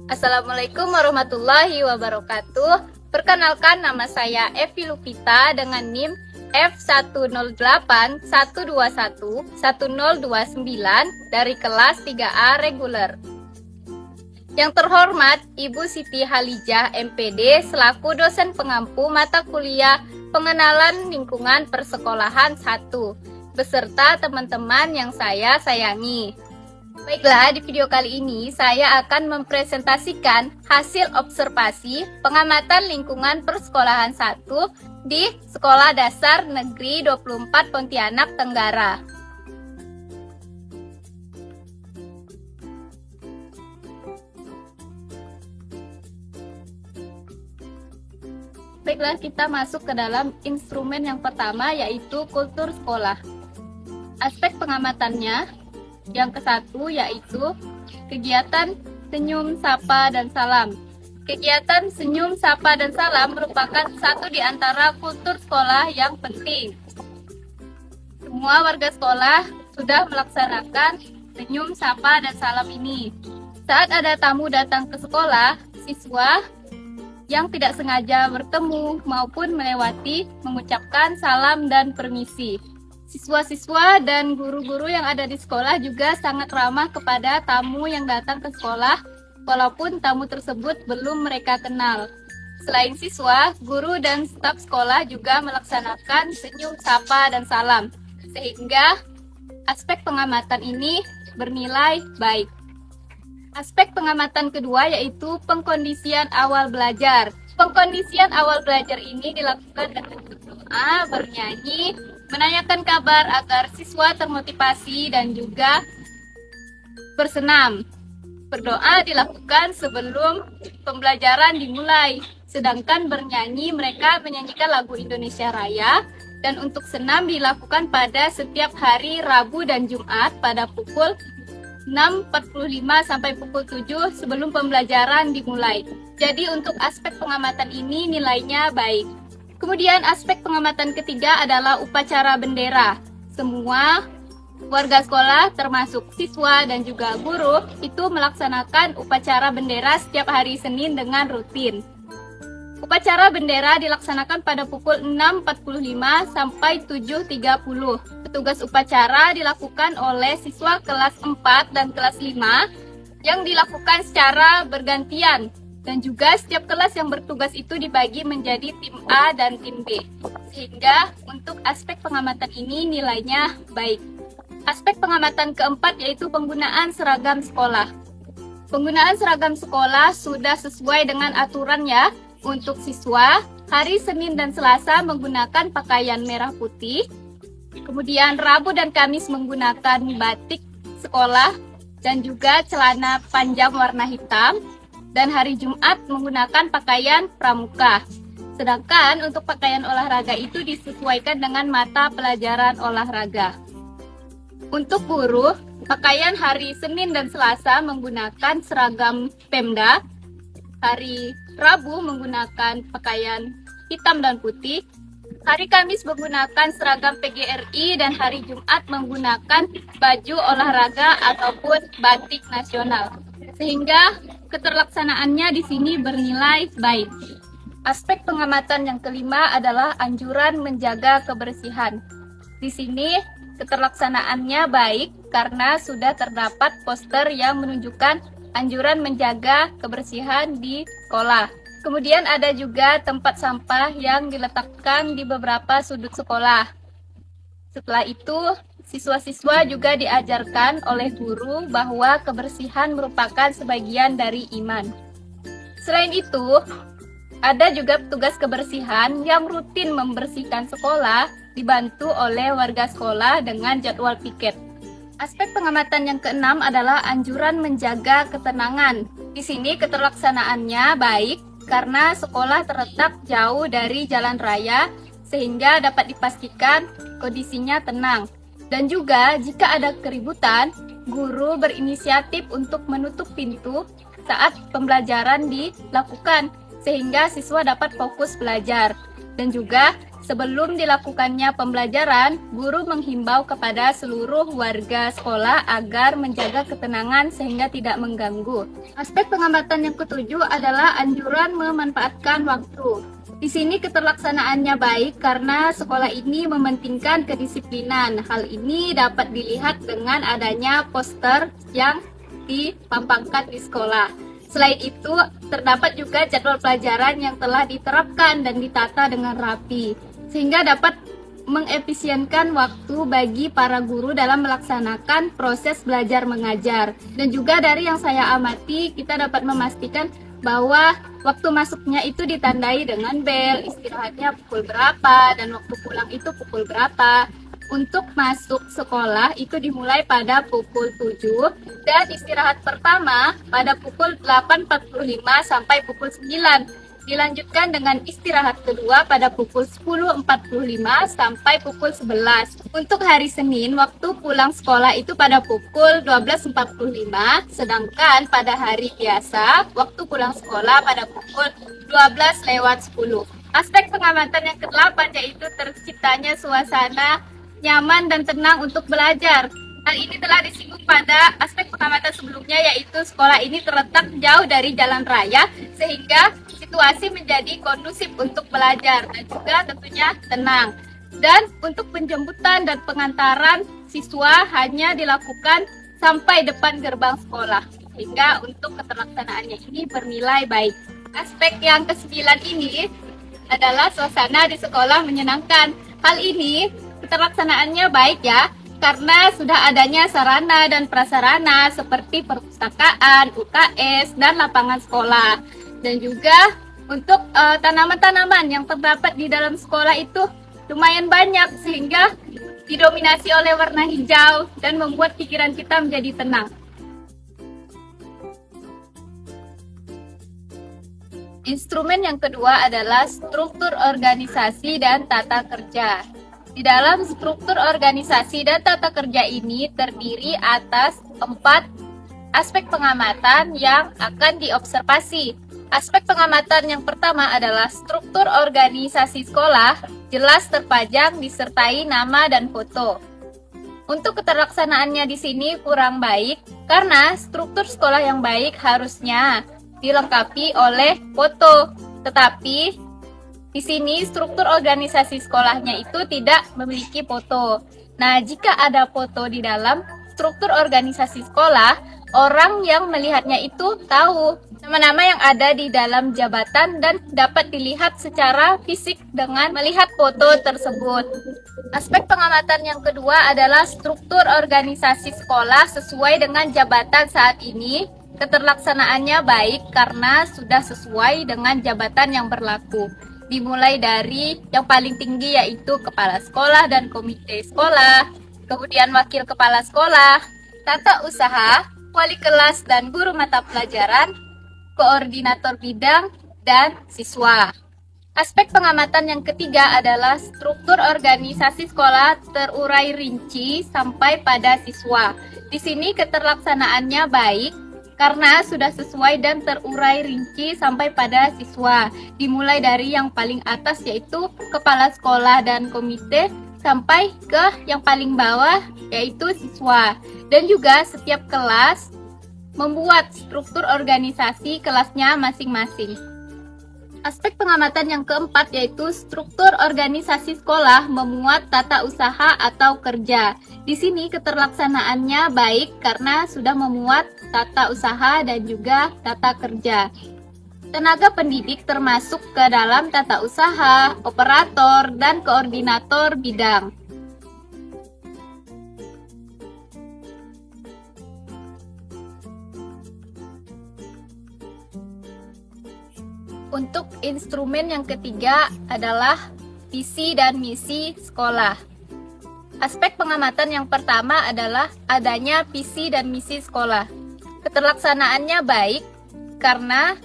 Assalamualaikum warahmatullahi wabarakatuh. Perkenalkan, nama saya Evi Lupita dengan NIM F108121109 dari kelas 3A reguler. Yang terhormat Ibu Siti Halijah MPD selaku dosen pengampu mata kuliah Pengenalan Lingkungan Persekolahan 1 beserta teman-teman yang saya sayangi. Baiklah, di video kali ini saya akan mempresentasikan hasil observasi pengamatan lingkungan persekolahan 1 di Sekolah Dasar Negeri 24 Pontianak Tenggara. Baiklah, kita masuk ke dalam instrumen yang pertama, yaitu kultur sekolah. Aspek pengamatannya yang ke-1 yaitu kegiatan senyum, sapa, dan salam. Kegiatan senyum, sapa, dan salam merupakan satu di antara kultur sekolah yang penting. Semua warga sekolah sudah melaksanakan senyum, sapa, dan salam ini. Saat ada tamu datang ke sekolah, siswa yang tidak sengaja bertemu maupun melewati mengucapkan salam dan permisi. Siswa-siswa dan guru-guru yang ada di sekolah juga sangat ramah kepada tamu yang datang ke sekolah, walaupun tamu tersebut belum mereka kenal. Selain siswa, guru dan staf sekolah juga melaksanakan senyum, sapa, dan salam, sehingga aspek pengamatan ini bernilai baik. Aspek pengamatan kedua yaitu pengkondisian awal belajar. Pengkondisian awal belajar ini dilakukan dengan berdoa, bernyanyi, menanyakan kabar agar siswa termotivasi dan juga bersenam. Berdoa dilakukan sebelum pembelajaran dimulai, sedangkan bernyanyi mereka menyanyikan lagu Indonesia Raya, dan untuk senam dilakukan pada setiap hari Rabu dan Jumat pada pukul 6.45 sampai pukul 7 sebelum pembelajaran dimulai. Jadi untuk aspek pengamatan ini nilainya baik. Kemudian aspek pengamatan ketiga adalah upacara bendera. Semua warga sekolah termasuk siswa dan juga guru itu melaksanakan upacara bendera setiap hari Senin dengan rutin. Upacara bendera dilaksanakan pada pukul 6.45 sampai 7.30. Petugas upacara dilakukan oleh siswa kelas 4 dan kelas 5 yang dilakukan secara bergantian. Dan juga setiap kelas yang bertugas itu dibagi menjadi tim A dan tim B. Sehingga untuk aspek pengamatan ini nilainya baik. Aspek pengamatan keempat yaitu penggunaan seragam sekolah. Penggunaan seragam sekolah sudah sesuai dengan aturannya. Untuk siswa, hari Senin dan Selasa menggunakan pakaian merah putih. Kemudian Rabu dan Kamis menggunakan batik sekolah dan juga celana panjang warna hitam. Dan hari Jumat menggunakan pakaian pramuka. Sedangkan untuk pakaian olahraga itu disesuaikan dengan mata pelajaran olahraga. Untuk guru, pakaian hari Senin dan Selasa menggunakan seragam Pemda. Hari Rabu menggunakan pakaian hitam dan putih. Hari Kamis menggunakan seragam PGRI dan hari Jumat menggunakan baju olahraga ataupun batik nasional. Sehingga keterlaksanaannya di sini bernilai baik. Aspek pengamatan yang kelima adalah anjuran menjaga kebersihan. Di sini keterlaksanaannya baik karena sudah terdapat poster yang menunjukkan anjuran menjaga kebersihan di sekolah. Kemudian ada juga tempat sampah yang diletakkan di beberapa sudut sekolah. Setelah itu, siswa-siswa juga diajarkan oleh guru bahwa kebersihan merupakan sebagian dari iman. Selain itu, ada juga petugas kebersihan yang rutin membersihkan sekolah, dibantu oleh warga sekolah dengan jadwal piket. Aspek pengamatan yang keenam adalah anjuran menjaga ketenangan. Di sini keterlaksanaannya baik karena sekolah terletak jauh dari jalan raya, sehingga dapat dipastikan kondisinya tenang. Dan juga jika ada keributan, guru berinisiatif untuk menutup pintu saat pembelajaran dilakukan, sehingga siswa dapat fokus belajar. Dan juga sebelum dilakukannya pembelajaran, guru menghimbau kepada seluruh warga sekolah agar menjaga ketenangan sehingga tidak mengganggu. Aspek pengamatan yang ketujuh adalah anjuran memanfaatkan waktu. Di sini keterlaksanaannya baik karena sekolah ini mementingkan kedisiplinan. Hal ini dapat dilihat dengan adanya poster yang dipampangkan di sekolah. Selain itu, terdapat juga jadwal pelajaran yang telah diterapkan dan ditata dengan rapi, sehingga dapat mengefisienkan waktu bagi para guru dalam melaksanakan proses belajar mengajar. Dan juga dari yang saya amati, kita dapat memastikan bahwa waktu masuknya itu ditandai dengan bel, istirahatnya pukul berapa, dan waktu pulang itu pukul berapa. Untuk masuk sekolah itu dimulai pada pukul 7 dan istirahat pertama pada pukul 8.45 sampai pukul 9. Dilanjutkan dengan istirahat kedua pada pukul 10.45 sampai pukul 11. Untuk hari Senin, waktu pulang sekolah itu pada pukul 12.45, sedangkan pada hari biasa, waktu pulang sekolah pada pukul 12:10. Aspek pengamatan yang ke-8 yaitu terciptanya suasana nyaman dan tenang untuk belajar. Hal ini telah disinggung pada aspek pengamatan sebelumnya, yaitu sekolah ini terletak jauh dari jalan raya sehingga situasi menjadi kondusif untuk belajar dan juga tentunya tenang. Dan untuk penjemputan dan pengantaran siswa hanya dilakukan sampai depan gerbang sekolah, sehingga untuk keterlaksanaannya ini bernilai baik. Aspek yang ke-9 ini adalah suasana di sekolah menyenangkan. Hal ini keterlaksanaannya baik ya, karena sudah adanya sarana dan prasarana seperti perpustakaan, UKS, dan lapangan sekolah. Dan juga untuk tanaman-tanaman yang terdapat di dalam sekolah itu lumayan banyak sehingga didominasi oleh warna hijau dan membuat pikiran kita menjadi tenang. Instrumen yang kedua adalah struktur organisasi dan tata kerja. Di dalam struktur organisasi dan tata kerja ini terdiri atas 4 aspek pengamatan yang akan diobservasi. Aspek pengamatan yang pertama adalah struktur organisasi sekolah, jelas terpajang disertai nama dan foto. Untuk keterlaksanaannya di sini kurang baik karena struktur sekolah yang baik harusnya dilengkapi oleh foto. Tetapi di sini struktur organisasi sekolahnya itu tidak memiliki foto. Nah, jika ada foto di dalam struktur organisasi sekolah, orang yang melihatnya itu tahu nama-nama yang ada di dalam jabatan dan dapat dilihat secara fisik dengan melihat foto tersebut. Aspek pengamatan yang kedua adalah struktur organisasi sekolah sesuai dengan jabatan saat ini. Keterlaksanaannya baik karena sudah sesuai dengan jabatan yang berlaku. Dimulai dari yang paling tinggi yaitu kepala sekolah dan komite sekolah, kemudian wakil kepala sekolah, tata usaha, wali kelas dan guru mata pelajaran, koordinator bidang, dan siswa. Aspek pengamatan yang ketiga adalah struktur organisasi sekolah terurai rinci sampai pada siswa. Di sini keterlaksanaannya baik karena sudah sesuai dan terurai rinci sampai pada siswa. Dimulai dari yang paling atas yaitu kepala sekolah dan komite sampai ke yang paling bawah yaitu siswa. Dan juga setiap kelas membuat struktur organisasi kelasnya masing-masing. Aspek pengamatan yang keempat yaitu struktur organisasi sekolah memuat tata usaha atau kerja. Di sini keterlaksanaannya baik karena sudah memuat tata usaha dan juga tata kerja. Tenaga pendidik termasuk ke dalam tata usaha, operator, dan koordinator bidang. Untuk instrumen yang ketiga adalah visi dan misi sekolah. Aspek pengamatan yang pertama adalah adanya visi dan misi sekolah. Keterlaksanaannya baik karena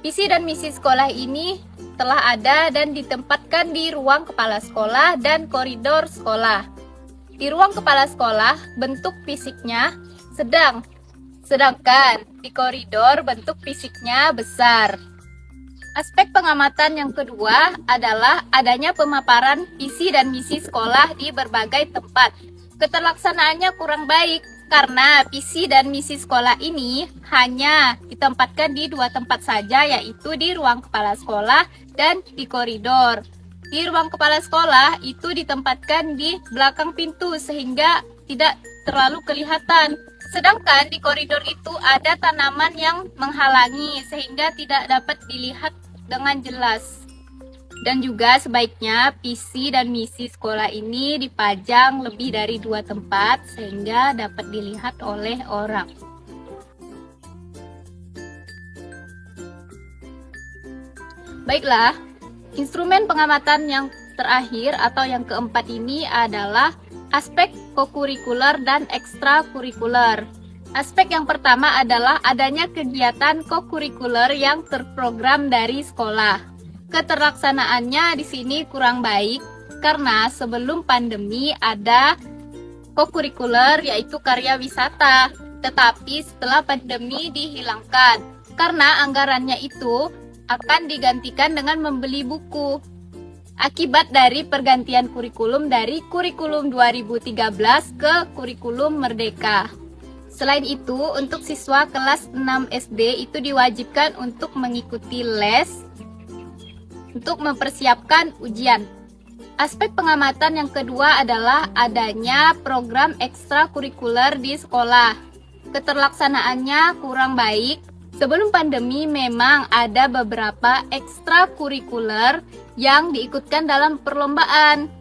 visi dan misi sekolah ini telah ada dan ditempatkan di ruang kepala sekolah dan koridor sekolah. Di ruang kepala sekolah bentuk fisiknya sedang, sedangkan di koridor bentuk fisiknya besar. Aspek pengamatan yang kedua adalah adanya pemaparan visi dan misi sekolah di berbagai tempat. Keterlaksanaannya kurang baik karena visi dan misi sekolah ini hanya ditempatkan di 2 tempat saja, yaitu di ruang kepala sekolah dan di koridor. Di ruang kepala sekolah itu ditempatkan di belakang pintu sehingga tidak terlalu kelihatan. Sedangkan di koridor itu ada tanaman yang menghalangi sehingga tidak dapat dilihat dengan jelas. Dan juga sebaiknya visi dan misi sekolah ini dipajang lebih dari 2 tempat sehingga dapat dilihat oleh orang. Baiklah, instrumen pengamatan yang terakhir atau yang keempat ini adalah aspek kokurikuler dan ekstrakurikuler. Aspek yang pertama adalah adanya kegiatan kokurikuler yang terprogram dari sekolah. Keterlaksanaannya di sini kurang baik karena sebelum pandemi ada kokurikuler yaitu karya wisata, tetapi setelah pandemi dihilangkan karena anggarannya itu akan digantikan dengan membeli buku. Akibat dari pergantian kurikulum dari kurikulum 2013 ke kurikulum Merdeka. Selain itu, untuk siswa kelas 6 SD itu diwajibkan untuk mengikuti les untuk mempersiapkan ujian. Aspek pengamatan yang kedua adalah adanya program ekstrakurikuler di sekolah. Keterlaksanaannya kurang baik. Sebelum pandemi memang ada beberapa ekstrakurikuler yang diikutkan dalam perlombaan.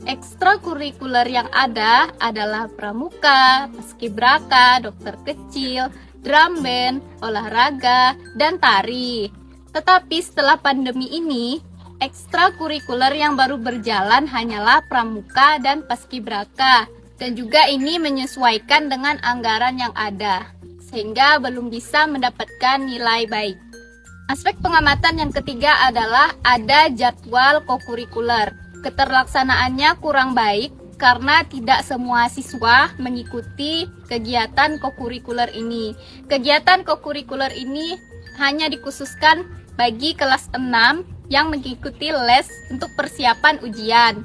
Ekstrakurikuler yang ada adalah pramuka, paskibraka, dokter kecil, drum band, olahraga, dan tari. Tetapi setelah pandemi ini, ekstrakurikuler yang baru berjalan hanyalah pramuka dan paskibraka. Dan juga ini menyesuaikan dengan anggaran yang ada, sehingga belum bisa mendapatkan nilai baik. Aspek pengamatan yang ketiga adalah ada jadwal kokurikuler. Keterlaksanaannya kurang baik karena tidak semua siswa mengikuti kegiatan kokurikuler ini. Kegiatan kokurikuler ini hanya dikhususkan bagi kelas 6 yang mengikuti les untuk persiapan ujian.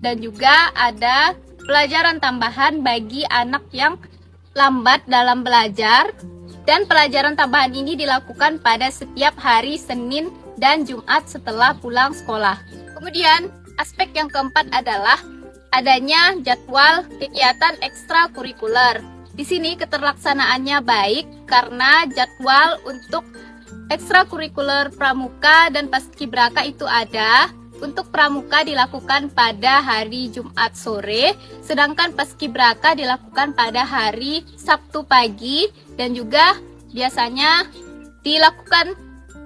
Dan juga ada pelajaran tambahan bagi anak yang lambat dalam belajar, dan pelajaran tambahan ini dilakukan pada setiap hari Senin dan Jumat setelah pulang sekolah. Kemudian, aspek yang keempat adalah adanya jadwal kegiatan ekstrakurikuler. Di sini keterlaksanaannya baik karena jadwal untuk ekstrakurikuler pramuka dan paskibraka itu ada. Untuk pramuka dilakukan pada hari Jumat sore, sedangkan paskibraka dilakukan pada hari Sabtu pagi, dan juga biasanya dilakukan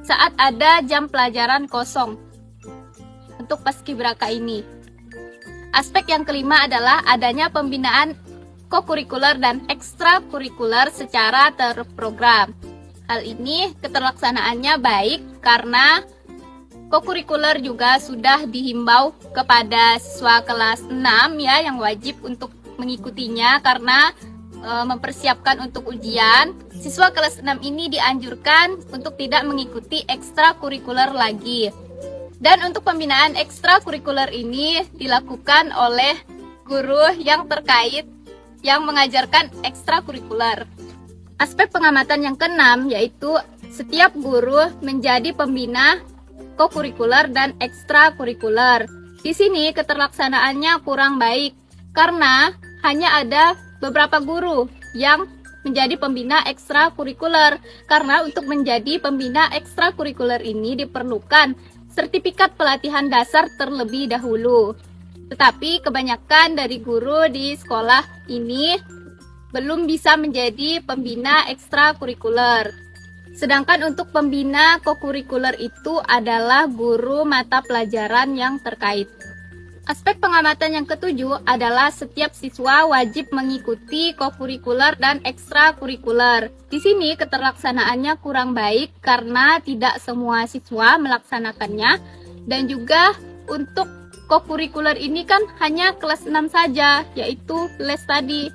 saat ada jam pelajaran kosong untuk paskibraka ini. Aspek yang kelima adalah adanya pembinaan kokurikuler dan ekstrakurikuler secara terprogram. Hal ini keterlaksanaannya baik karena kokurikuler juga sudah dihimbau kepada siswa kelas 6 ya yang wajib untuk mengikutinya karena mempersiapkan untuk ujian. Siswa kelas 6 ini dianjurkan untuk tidak mengikuti ekstrakurikuler lagi. Dan untuk pembinaan ekstrakurikuler ini dilakukan oleh guru yang terkait yang mengajarkan ekstrakurikuler. Aspek pengamatan yang keenam yaitu setiap guru menjadi pembina kokurikuler dan ekstrakurikuler. Di sini keterlaksanaannya kurang baik karena hanya ada beberapa guru yang menjadi pembina ekstrakurikuler. Karena untuk menjadi pembina ekstrakurikuler ini diperlukan sertifikat pelatihan dasar terlebih dahulu. Tetapi kebanyakan dari guru di sekolah ini belum bisa menjadi pembina ekstrakurikuler. Sedangkan untuk pembina kokurikuler itu adalah guru mata pelajaran yang terkait. Aspek pengamatan yang ketujuh adalah setiap siswa wajib mengikuti kokurikuler dan ekstrakurikuler. Di sini keterlaksanaannya kurang baik karena tidak semua siswa melaksanakannya, dan juga untuk kokurikuler ini kan hanya kelas 6 saja, yaitu les tadi.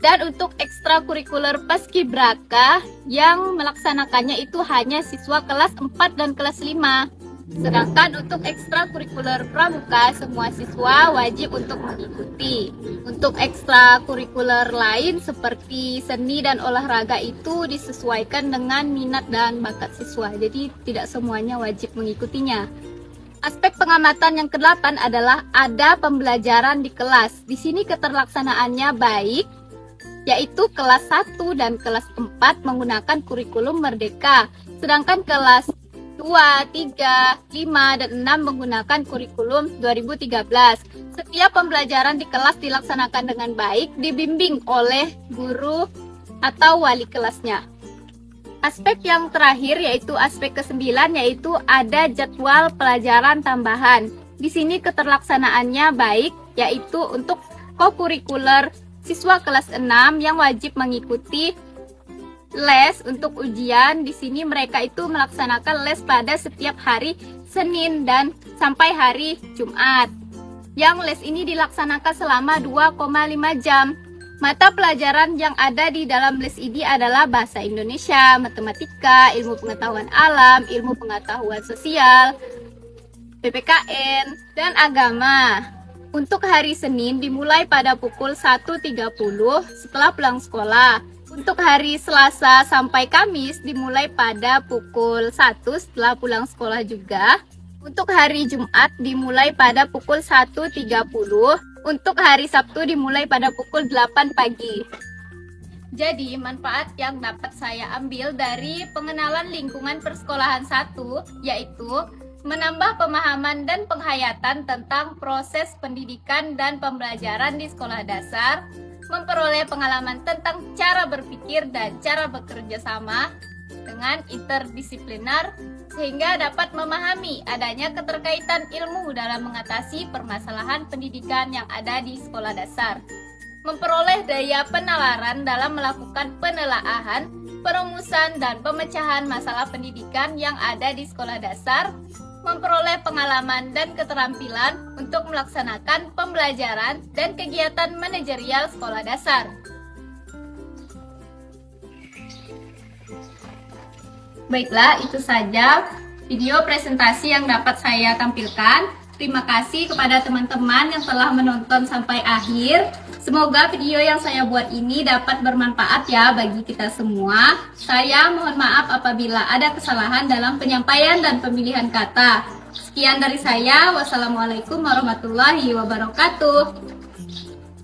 Dan untuk ekstrakurikuler paskibraka yang melaksanakannya itu hanya siswa kelas 4 dan kelas 5. Sedangkan untuk ekstrakurikuler pramuka semua siswa wajib untuk mengikuti. Untuk ekstrakurikuler lain seperti seni dan olahraga itu disesuaikan dengan minat dan bakat siswa. Jadi tidak semuanya wajib mengikutinya. Aspek pengamatan yang ke-8 adalah ada pembelajaran di kelas. Di sini keterlaksanaannya baik, yaitu kelas 1 dan kelas 4 menggunakan kurikulum Merdeka, sedangkan kelas 2, 3, 5, dan 6 menggunakan kurikulum 2013. Setiap pembelajaran di kelas dilaksanakan dengan baik, dibimbing oleh guru atau wali kelasnya. Aspek yang terakhir yaitu aspek ke-9 yaitu ada jadwal pelajaran tambahan. Di sini keterlaksanaannya baik, yaitu untuk kokurikuler siswa kelas 6 yang wajib mengikuti les untuk ujian. Di sini mereka itu melaksanakan les pada setiap hari Senin dan sampai hari Jumat. Yang les ini dilaksanakan selama 2,5 jam. Mata pelajaran yang ada di dalam les ini adalah bahasa Indonesia, matematika, ilmu pengetahuan alam, ilmu pengetahuan sosial, PPKN, dan agama. Untuk hari Senin dimulai pada pukul 1.30 setelah pulang sekolah. Untuk hari Selasa sampai Kamis dimulai pada pukul 1 setelah pulang sekolah juga. Untuk hari Jumat dimulai pada pukul 1.30. Untuk hari Sabtu dimulai pada pukul 8 pagi. Jadi, manfaat yang dapat saya ambil dari pengenalan lingkungan persekolahan 1 yaitu menambah pemahaman dan penghayatan tentang proses pendidikan dan pembelajaran di sekolah dasar, memperoleh pengalaman tentang cara berpikir dan cara bekerja sama dengan interdisipliner, sehingga dapat memahami adanya keterkaitan ilmu dalam mengatasi permasalahan pendidikan yang ada di sekolah dasar, memperoleh daya penalaran dalam melakukan penelaahan, perumusan, dan pemecahan masalah pendidikan yang ada di sekolah dasar, memperoleh pengalaman dan keterampilan untuk melaksanakan pembelajaran dan kegiatan manajerial sekolah dasar. Baiklah, itu saja video presentasi yang dapat saya tampilkan. Terima kasih kepada teman-teman yang telah menonton sampai akhir. Semoga video yang saya buat ini dapat bermanfaat ya bagi kita semua. Saya mohon maaf apabila ada kesalahan dalam penyampaian dan pemilihan kata. Sekian dari saya. Wassalamualaikum warahmatullahi wabarakatuh.